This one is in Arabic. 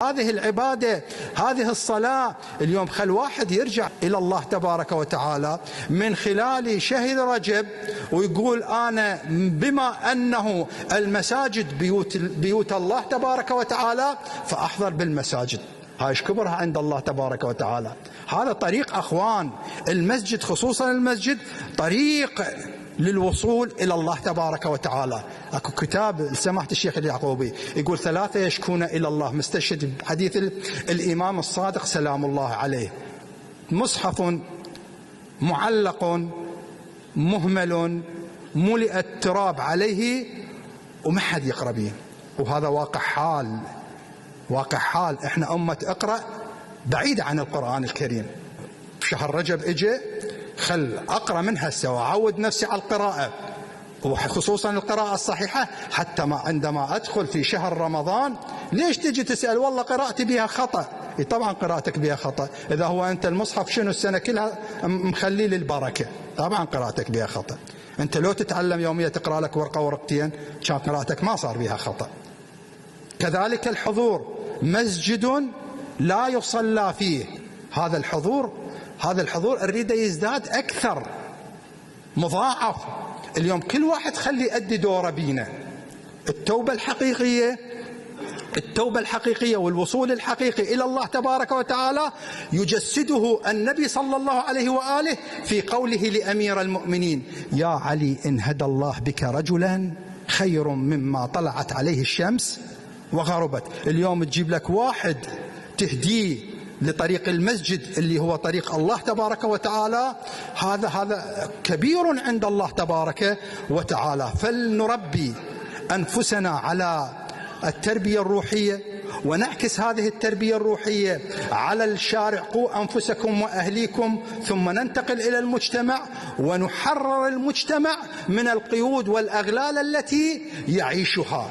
هذه العبادة، هذه الصلاة اليوم خل واحد يرجع إلى الله تبارك وتعالى من خلال شهر رجب ويقول أنا بما أنه المساجد بيوت الله تبارك وتعالى فأحضر بالمساجد. هاي ايش كبرها عند الله تبارك وتعالى. هذا طريق أخوان، المسجد خصوصا المسجد طريق للوصول إلى الله تبارك وتعالى. أكو كتاب لسماحة الشيخ اليعقوبي يقول 3 يشكون إلى الله، مستشهد بحديث الإمام الصادق سلام الله عليه: مصحف معلق مهمل ملئ التراب عليه وما حد يقرأ به. وهذا واقع حال، واقع حال. احنا أمة اقرأ بعيدة عن القرآن الكريم. شهر رجب اجى، خل أقرأ من هسه وأعود نفسي على القراءة، وخصوصا القراءة الصحيحة، حتى ما عندما أدخل في شهر رمضان ليش تجي تسأل والله قراءتي بها خطأ؟ طبعا قراءتك بها خطأ. إذا هو أنت المصحف شنو السنة كلها مخلي للبركة، طبعا قراءتك بها خطأ. أنت لو تتعلم يوميا تقرأ لك ورقة ورقتين كان قراءتك ما صار بها خطأ. كذلك الحضور، مسجد لا يصلى فيه، هذا الحضور أريده يزداد أكثر مضاعف. اليوم كل واحد خلي يؤدي دوره بينا. التوبة الحقيقية والوصول الحقيقي إلى الله تبارك وتعالى يجسده النبي صلى الله عليه وآله في قوله لأمير المؤمنين: يا علي إن هدى الله بك رجلا خير مما طلعت عليه الشمس وغربت. اليوم تجيب لك واحد تهديه لطريق المسجد اللي هو طريق الله تبارك وتعالى، هذا كبير عند الله تبارك وتعالى. فلنربي أنفسنا على التربية الروحية ونعكس هذه التربية الروحية على الشارع. قوا أنفسكم وأهليكم، ثم ننتقل إلى المجتمع ونحرر المجتمع من القيود والأغلال التي يعيشها.